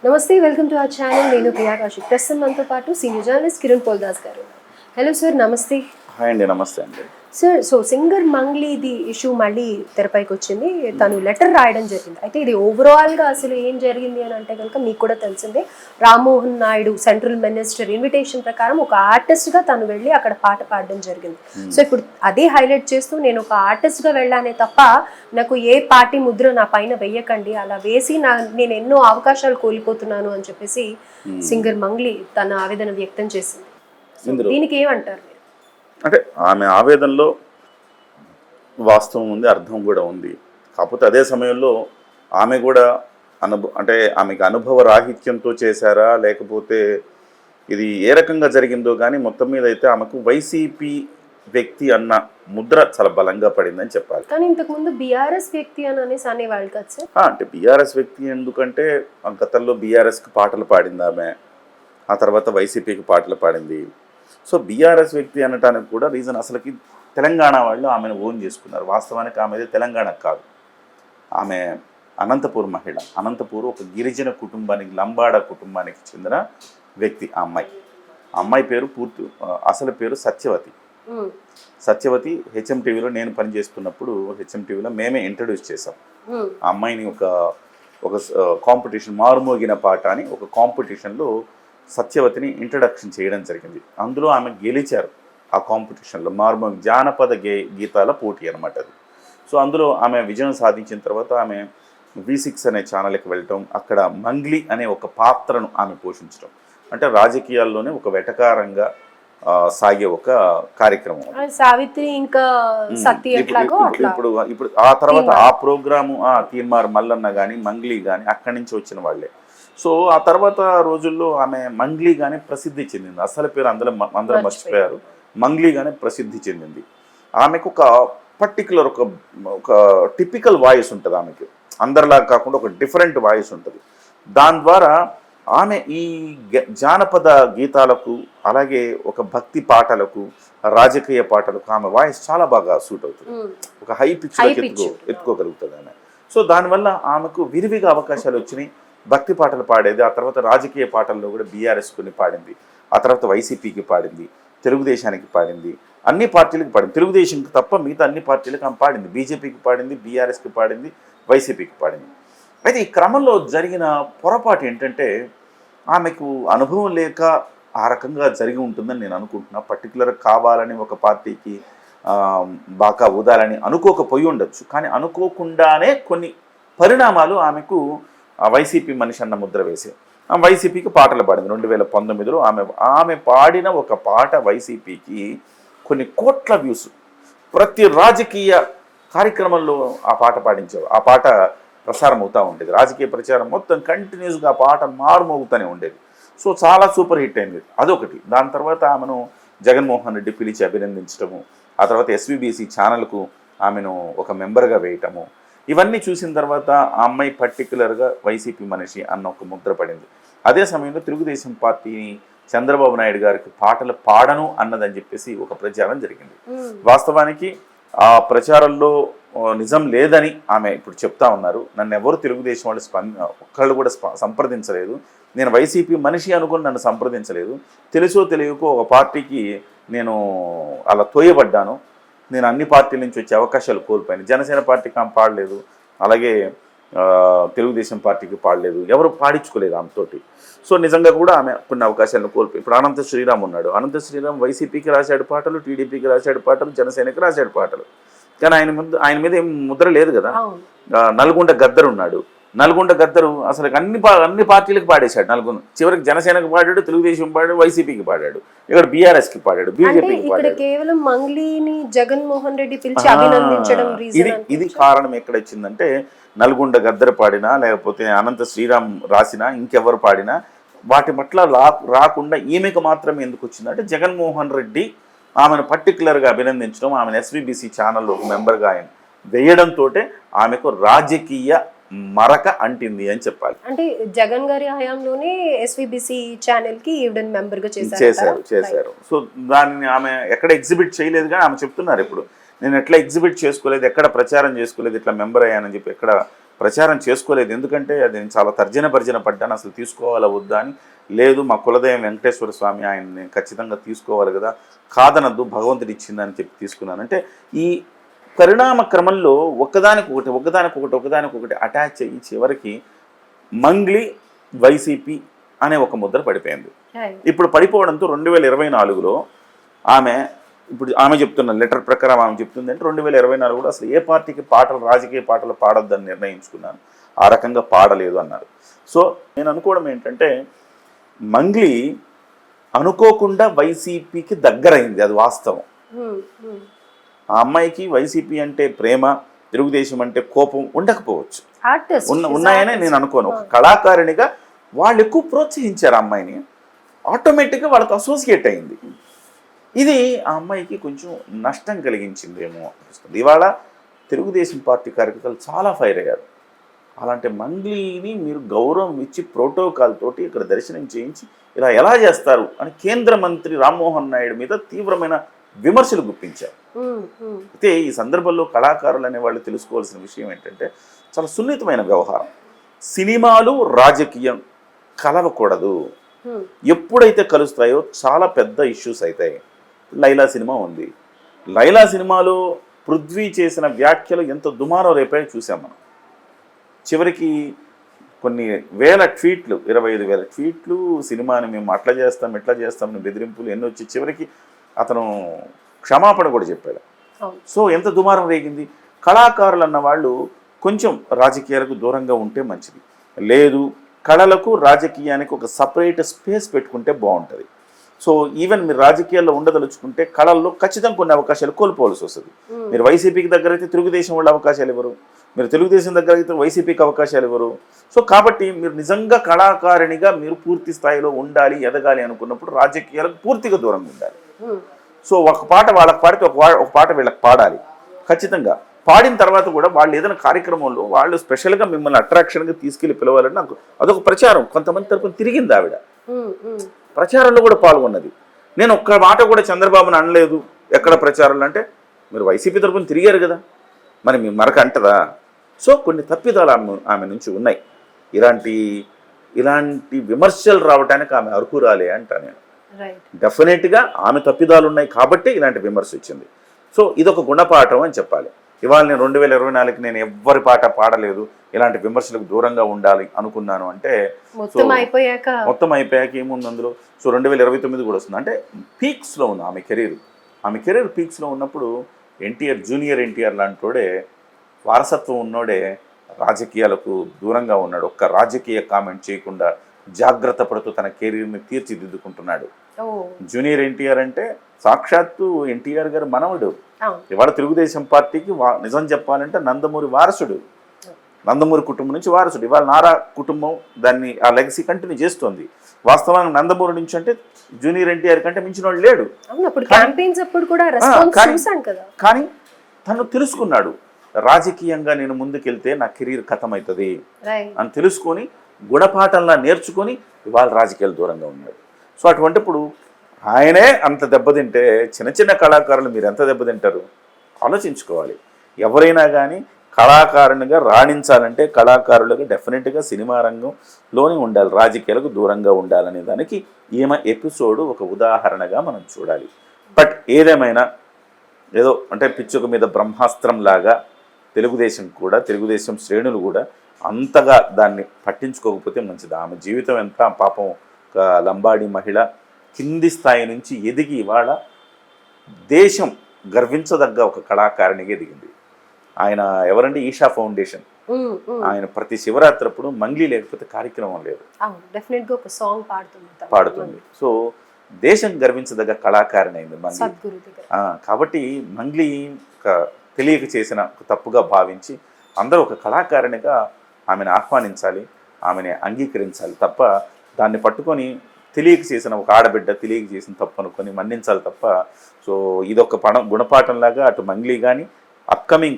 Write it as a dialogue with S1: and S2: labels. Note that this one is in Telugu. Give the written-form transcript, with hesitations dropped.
S1: నమస్తే, వెల్కమ్ టు అవర్ ఛానల్. నేను ప్రియా కౌశిక్. ప్రస్తుతం మనతో పాటు సీనియర్ జర్నలిస్ట్ కిరణ్ పోల్దాస్ గారు. హలో సార్, నమస్తే.
S2: హాయ్ అండి, నమస్తే అండి.
S1: సార్, సింగర్ మంగ్లీది ఇష్యూ మళ్ళీ తెరపైకి వచ్చింది. తను లెటర్ రాయడం జరిగింది. అయితే ఇది ఓవరాల్గా అసలు ఏం జరిగింది అని అంటే కనుక మీకు కూడా తెలిసిందే. Rammohan Naidu central minister invitation ప్రకారం ఒక ఆర్టిస్ట్గా తను వెళ్ళి అక్కడ పాట పాడడం జరిగింది. సో ఇప్పుడు అదే హైలైట్ చేస్తూ నేను ఒక ఆర్టిస్ట్గా వెళ్ళానే తప్ప నాకు ఏ పార్టీ ముద్ర నా పైన వెయ్యకండి, అలా వేసి నేను ఎన్నో అవకాశాలు కోల్పోతున్నాను అని చెప్పేసి సింగర్ మంగ్లీ తన ఆవేదన వ్యక్తం చేసింది. దీనికి ఏమంటారు?
S2: అంటే ఆమె ఆవేదనలో వాస్తవం ఉంది, అర్థం కూడా ఉంది. కాకపోతే అదే సమయంలో ఆమె కూడా అంటే ఆమెకు అనుభవ రాహిత్యంతో చేశారా, లేకపోతే ఇది ఏ రకంగా జరిగిందో కానీ మొత్తం మీద అయితే ఆమెకు వైసీపీ వ్యక్తి అన్న ముద్ర చాలా బలంగా పడిందని చెప్పాలి.
S1: కానీ ఇంతకుముందు బీఆర్ఎస్ వ్యక్తి అని అనేసి అనేవాళ్ళు కదా సార్.
S2: అంటే బీఆర్ఎస్ వ్యక్తి ఎందుకంటే గతంలో బీఆర్ఎస్కి పాటలు పాడింది ఆమె, ఆ తర్వాత వైసీపీకి పాటలు పాడింది. సో బీఆర్ఎస్ వ్యక్తి అనటానికి కూడా రీజన్ అసలుకి తెలంగాణ వాళ్ళు ఆమెను ఓన్ చేసుకున్నారు. వాస్తవానికి ఆమెది తెలంగాణ కాదు, ఆమె అనంతపూర్ మహిళ. అనంతపూర్ ఒక గిరిజన కుటుంబానికి, లంబాడ కుటుంబానికి చెందిన వ్యక్తి. ఆ అమ్మాయి పేరు అసలు పేరు సత్యవతి. సత్యవతి హెచ్ఎం టీవీలో నేను పనిచేస్తున్నప్పుడు హెచ్ఎం టీవీలో మేమే ఇంట్రడ్యూస్ చేసాం ఆ అమ్మాయిని. ఒక కాంపిటీషన్, మారుమోగిన పాట అని ఒక కాంపిటీషన్లో సత్యవతిని ఇంట్రడక్షన్ చేయడం జరిగింది. అందులో ఆమె గెలిచారు ఆ కాంపిటీషన్లో. మారుమోగి జానపద గీతాల పోటీ అనమాట అది. సో అందులో ఆమె విజయం సాధించిన తర్వాత ఆమె V6 అనే ఛానల్కి వెళ్ళటం, అక్కడ మంగ్లీ అనే ఒక పాత్రను ఆమె పోషించడం, అంటే రాజకీయాల్లోనే ఒక వెటకారంగా సాగే ఒక కార్యక్రమం.
S1: సావిత్రి ఇంకా సత్య
S2: ఇప్పుడు ఆ తర్వాత ఆ ప్రోగ్రాము తీన్మార్ మల్లన్న కానీ మంగ్లీ కానీ అక్కడి నుంచి వచ్చిన వాళ్ళే. సో ఆ తర్వాత రోజుల్లో ఆమె మంగ్లీ కానీ ప్రసిద్ధి చెందింది. అసలు పేరు అందరం మర్చిపోయారు. మంగ్లీ కానీ ప్రసిద్ధి చెందింది. ఆమెకు ఒక పర్టికులర్ ఒక టిపికల్ వాయిస్ ఉంటుంది ఆమెకి. అందరిలాగా కాకుండా ఒక డిఫరెంట్ వాయిస్ ఉంటుంది. దాని ద్వారా ఆమె ఈ జానపద గీతాలకు, అలాగే ఒక భక్తి పాటలకు, రాజకీయ పాటలకు ఆమె వాయిస్ చాలా బాగా సూట్ అవుతుంది. ఒక హై పిచ్ ఎత్తుకోగలుగుతుంది ఆమె. సో దానివల్ల ఆమెకు విరివిగా అవకాశాలు వచ్చినాయి. భక్తి పాటలు పాడేది, ఆ తర్వాత రాజకీయ పాటల్లో కూడా బీఆర్ఎస్ కొన్ని పాడింది, ఆ తర్వాత వైసీపీకి పాడింది, తెలుగుదేశానికి పాడింది, అన్ని పార్టీలకు పాడింది. తెలుగుదేశంకి తప్ప మిగతా అన్ని పార్టీలకు ఆమె పాడింది. బీజేపీకి పాడింది, బీఆర్ఎస్కి పాడింది, వైసీపీకి పాడింది. అయితే ఈ క్రమంలో జరిగిన పొరపాటు ఏంటంటే ఆమెకు అనుభవం లేక ఆ రకంగా జరిగి ఉంటుందని నేను అనుకుంటున్నా. పర్టికులర్ కావాలని ఒక పార్టీకి బాగా ఊదాలని అనుకోకపోయి ఉండొచ్చు, కానీ అనుకోకుండానే కొన్ని పరిణామాలు ఆమెకు వైసీపీ మనిషి అన్న ముద్ర వేసే వైసీపీకి పాటలు పాడింది. 2019లో ఆమె పాడిన ఒక పాట వైసీపీకి కొన్ని కోట్ల వ్యూస్. ప్రతి రాజకీయ కార్యక్రమంలో ఆ పాట పాడించేవారు. ఆ పాట ప్రసారం అవుతూ ఉండేది. రాజకీయ ప్రచారం మొత్తం కంటిన్యూస్గా ఆ పాట మారుమోగుతూనే ఉండేది. సో చాలా సూపర్ హిట్ అయింది అదొకటి. దాని తర్వాత ఆమెను జగన్మోహన్ రెడ్డి పిలిచి అభినందించడము, ఆ తర్వాత SVBC ఛానల్కు ఆమెను ఒక మెంబర్గా వేయటము, ఇవన్నీ చూసిన తర్వాత ఆ అమ్మాయి పర్టికులర్గా వైసీపీ మనిషి అన్న ఒక ముద్ర పడింది. అదే సమయంలో తెలుగుదేశం పార్టీని చంద్రబాబు నాయుడు గారికి పాటలు పాడను అన్నదని చెప్పేసి ఒక ప్రచారం జరిగింది. వాస్తవానికి ఆ ప్రచారంలో నిజం లేదని ఆమె ఇప్పుడు చెప్తా ఉన్నారు. నన్ను ఎవరు తెలుగుదేశం వాళ్ళు ఒక్కళ్ళు కూడా సంప్రదించలేదు. నేను వైసీపీ మనిషి అనుకుని నన్ను సంప్రదించలేదు. తెలుసో తెలియకో ఒక పార్టీకి నేను అలా తోయబడ్డాను. నేను అన్ని పార్టీల నుంచి వచ్చే అవకాశాలు కోల్పోయాను. జనసేన పార్టీకి ఆమె పాడలేదు, అలాగే తెలుగుదేశం పార్టీకి పాడలేదు, ఎవరు పాడించుకోలేదు ఆమెతోటి. సో నిజంగా కూడా ఆమె కొన్ని అవకాశాలను కోల్పోయి. ఇప్పుడు అనంత శ్రీరామ్ ఉన్నాడు. అనంత శ్రీరామ్ వైసీపీకి రాశాడు పాటలు, టీడీపీకి రాశాడు పాటలు, జనసేనకి రాశాడు పాటలు, కానీ ఆయన మీద ఏం ముద్ర లేదు కదా. నల్గొండ గద్దరు ఉన్నాడు. నల్గొండ గద్దరు అసలు అన్ని పార్టీలకు పాడేశాడు. నల్గొండ చివరికి జనసేనకు పాడాడు, తెలుగుదేశం పాడాడు, వైసీపీకి పాడాడు, ఇక్కడ బీఆర్ఎస్కి పాడాడు, బీజేపీకి పాడాడు.
S1: కేవలం మంగ్లీని జగన్మోహన్ రెడ్డి పిలిచి అభినందించడం
S2: ఇది కారణం ఎక్కడ వచ్చిందంటే, నల్గొండ గద్దరు పాడినా, లేకపోతే అనంత శ్రీరామ్ రాసినా, ఇంకెవరు పాడినా వాటి పట్ల రాకుండా ఈమెకు మాత్రమే ఎందుకు వచ్చిందంటే, జగన్మోహన్ రెడ్డి ఆమెను పర్టికులర్గా అభినందించడం, ఆమెను SVBC ఛానల్లో ఒక మెంబర్గా ఆయన వేయడంతో ఆమెకు రాజకీయ మరక అంటింది అని చెప్పాలి.
S1: అంటే జగన్ గారి హయాంలోనే SVBC ఛానల్ కి ఈవిడన్ మెంబర్ గా
S2: చేశారు. సో దానిని ఆమె ఎక్కడ ఎగ్జిబిట్ చేయలేదు, కానీ ఆమె చెప్తున్నారు ఇప్పుడు నేను ఎట్లా ఎగ్జిబిట్ చేసుకోలేదు, ఎక్కడ ప్రచారం చేసుకోలేదు, ఇట్లా మెంబర్ అయ్యానని చెప్పి ఎక్కడ ప్రచారం చేసుకోలేదు. ఎందుకంటే అది నేను చాలా తర్జన భర్జన పడ్డాను, అసలు తీసుకోవాలా వద్దా అని. లేదు, మా కులదైవం వెంకటేశ్వర స్వామి, ఆయన నేను ఖచ్చితంగా తీసుకోవాలి కదా, కాదనద్దు, భగవంతుడు ఇచ్చిందని చెప్పి తీసుకున్నాను. అంటే ఈ పరిణామ క్రమంలో ఒకదానికొకటి అటాచ్ అయ్యి చివరికి మంగ్లీ వైసీపీ అనే ఒక ముద్ర పడిపోయింది. ఇప్పుడు పడిపోవడంతో 2024లో ఆమె చెప్తున్న లెటర్ ప్రకారం ఆమె చెప్తుంది అంటే 2024 అసలు ఏ పార్టీకి రాజకీయ పాటలు పాడొద్దని నిర్ణయించుకున్నాను, ఆ రకంగా పాడలేదు అన్నారు. సో నేను అనుకోవడం ఏంటంటే మంగ్లీ అనుకోకుండా వైసీపీకి దగ్గరైంది, అది వాస్తవం. ఆ అమ్మాయికి వైసీపీ అంటే ప్రేమ, తెలుగుదేశం అంటే కోపం ఉండకపోవచ్చు, ఉన్నాయనే నేను అనుకోను. ఒక కళాకారిణిగా వాళ్ళు ఎక్కువ ప్రోత్సహించారు ఆ అమ్మాయిని, ఆటోమేటిక్గా వాళ్ళతో అసోసియేట్ అయింది. ఇది ఆ అమ్మాయికి కొంచెం నష్టం కలిగించిందేమో అనిపిస్తుంది. ఇవాళ తెలుగుదేశం పార్టీ కార్యకర్తలు చాలా ఫైర్ అయ్యారు. అలాంటి మంగ్లీని మీరు గౌరవం ఇచ్చి ప్రోటోకాల్ తోటి ఇక్కడ దర్శనం చేయించి ఇలా ఎలా చేస్తారు అని కేంద్ర మంత్రి రామ్మోహన్ నాయుడు మీద తీవ్రమైన విమర్శలు గుప్పించారు. అయితే ఈ సందర్భంలో కళాకారులు అనే వాళ్ళు తెలుసుకోవాల్సిన విషయం ఏంటంటే చాలా సున్నితమైన వ్యవహారం. సినిమాలు రాజకీయం కలవకూడదు. ఎప్పుడైతే కలుస్తాయో చాలా పెద్ద ఇష్యూస్ అవుతాయి. లైలా సినిమా ఉంది. లైలా సినిమాలో పృథ్వీ చేసిన వ్యాఖ్యలు ఎంత దుమారం రేపాయో చూసాం మనం. చివరికి కొన్ని వేల ట్వీట్లు, 25,000 ట్వీట్లు, సినిమాని మేము అట్లా చేస్తాం ఇట్లా చేస్తామని బెదిరింపులు ఎన్ని వచ్చి చివరికి అతను క్షమాపణ కూడా చెప్పాడు. సో ఎంత దుమారం రేగింది. కళాకారులు అన్న వాళ్ళు కొంచెం రాజకీయాలకు దూరంగా ఉంటే మంచిది. లేదు, కళలకు రాజకీయానికి ఒక సపరేట్ స్పేస్ పెట్టుకుంటే బాగుంటుంది. సో ఈవెన్ మీరు రాజకీయాల్లో ఉండదలుచుకుంటే కళల్లో ఖచ్చితంగా కొన్ని అవకాశాలు కోల్పోవాల్సి వస్తుంది. మీరు వైసీపీకి దగ్గర అయితే తెలుగుదేశం వాళ్ళు అవకాశాలు ఇవ్వరు, మీరు తెలుగుదేశం దగ్గర అయితే వైసీపీకి అవకాశాలు ఇవ్వరు. సో కాబట్టి మీరు నిజంగా కళాకారిణిగా మీరు పూర్తి స్థాయిలో ఉండాలి, ఎదగాలి అనుకున్నప్పుడు రాజకీయాలకు పూర్తిగా దూరంగా ఉండాలి. సో ఒక పాట వాళ్ళకి పాడితే ఒక పాట వీళ్ళకి పాడాలి. ఖచ్చితంగా పాడిన తర్వాత కూడా వాళ్ళు ఏదైనా కార్యక్రమంలో వాళ్ళు స్పెషల్గా మిమ్మల్ని అట్రాక్షన్గా తీసుకెళ్ళి పిలవాలని నాకు అదొక ప్రచారం. కొంతమంది తరపున తిరిగింది ఆవిడ, ప్రచారంలో కూడా పాల్గొన్నది. నేను ఒక్క మాట కూడా చంద్రబాబుని అనలేదు ఎక్కడ ప్రచారంలో. అంటే మీరు వైసీపీ తరపున తిరిగారు కదా, మరి మీ మరక అంటదా? సో కొన్ని తప్పిదాలు ఆమె నుంచి ఉన్నాయి. ఇలాంటి విమర్శలు రావడానికి ఆమె అర్హురాలే అంట నేను. డెఫినెట్గా ఆమె తప్పిదాలు ఉన్నాయి కాబట్టి ఇలాంటి విమర్శ వచ్చింది. సో ఇదొక గుణపాఠం అని చెప్పాలి. ఇవాళ నేను 2024కి నేను ఎవ్వరి పాట పాడలేదు, ఇలాంటి విమర్శలకు దూరంగా ఉండాలి అనుకున్నాను అంటే మొత్తం అయిపోయాక ఏముంది అందులో. సో 2029 కూడా వస్తుంది. అంటే పీక్స్లో ఉంది ఆమె కెరీర్ పీక్స్లో ఉన్నప్పుడు జూనియర్ ఎన్టీఆర్ లాంటోడే, వారసత్వం ఉన్నోడే రాజకీయాలకు దూరంగా ఉన్నాడు. ఒక్క రాజకీయ కామెంట్ చేయకుండా జాగ్రత్త పడుతూ తన కెరీర్ని తీర్చిదిద్దుకుంటున్నాడు. జూనియర్ ఎన్టీఆర్ అంటే సాక్షాత్తు ఎన్టీఆర్ గారు మనవడు. ఇవాళ తెలుగుదేశం పార్టీకి నిజం చెప్పాలంటే నందమూరి వారసుడు, నందమూరి కుటుంబం నుంచి వారసుడు. ఇవాళ నారా కుటుంబం దాన్ని ఆ లెగసీ కంటిన్యూ చేస్తోంది. వాస్తవంగా నందమూరి నుంచి అంటే జూనియర్ ఎన్టీఆర్ కంటే మించిన వాడు లేడు. కానీ తను తెలుసుకున్నాడు, రాజకీయంగా నేను ముందుకెళ్తే నా కెరీర్ ఖతమవుతుంది అని తెలుసుకొని గుణపాఠంలా నేర్చుకొని ఇవాళ రాజకీయాలు దూరంగా ఉన్నాడు. సో అటువంటిప్పుడు ఆయనే అంత దెబ్బతింటే చిన్న చిన్న కళాకారులు మీరు ఎంత దెబ్బతింటారు ఆలోచించుకోవాలి. ఎవరైనా కానీ కళాకారునిగా రాణించాలంటే కళాకారులుగా డెఫినెట్గా సినిమా రంగంలోనే ఉండాలి, రాజకీయాలకు దూరంగా ఉండాలనే దానికి ఈమె ఎపిసోడ్ ఒక ఉదాహరణగా మనం చూడాలి. బట్ ఏదేమైనా ఏదో అంటే పిచ్చుక మీద బ్రహ్మాస్త్రం లాగా తెలుగుదేశం శ్రేణులు కూడా అంతగా దాన్ని పట్టించుకోకపోతే మంచిది. ఆమె జీవితం ఎంత పాపం, ఒక లంబాడి మహిళ కింది స్థాయి నుంచి ఎదిగి ఇవాళ దేశం గర్వించదగ్గ ఒక కళాకారిణిగా ఎదిగింది. ఆయన ఎవరండి, ఈషా ఫౌండేషన్. ఆయన ప్రతి శివరాత్రి అప్పుడు మంగ్లీ లేకపోతే కార్యక్రమం లేదు, పాడుతుంది. సో దేశం గర్వించదగ్గ కళాకారిణి అయింది మంగ్లీ. కాబట్టి మంగ్లీ తెలియక చేసిన తప్పుగా భావించి అందరూ ఒక కళాకారిణిగా ఆమెను ఆహ్వానించాలి, ఆమెని అంగీకరించాలి తప్ప దాన్ని పట్టుకొని తెలియక చేసిన ఒక ఆడబిడ్డ తెలియక చేసిన తప్పు అనుకొని మన్నించాలి తప్ప. సో ఇదొక గుణపాఠంలాగా అటు మంగ్లీ కానీ అప్కమింగ్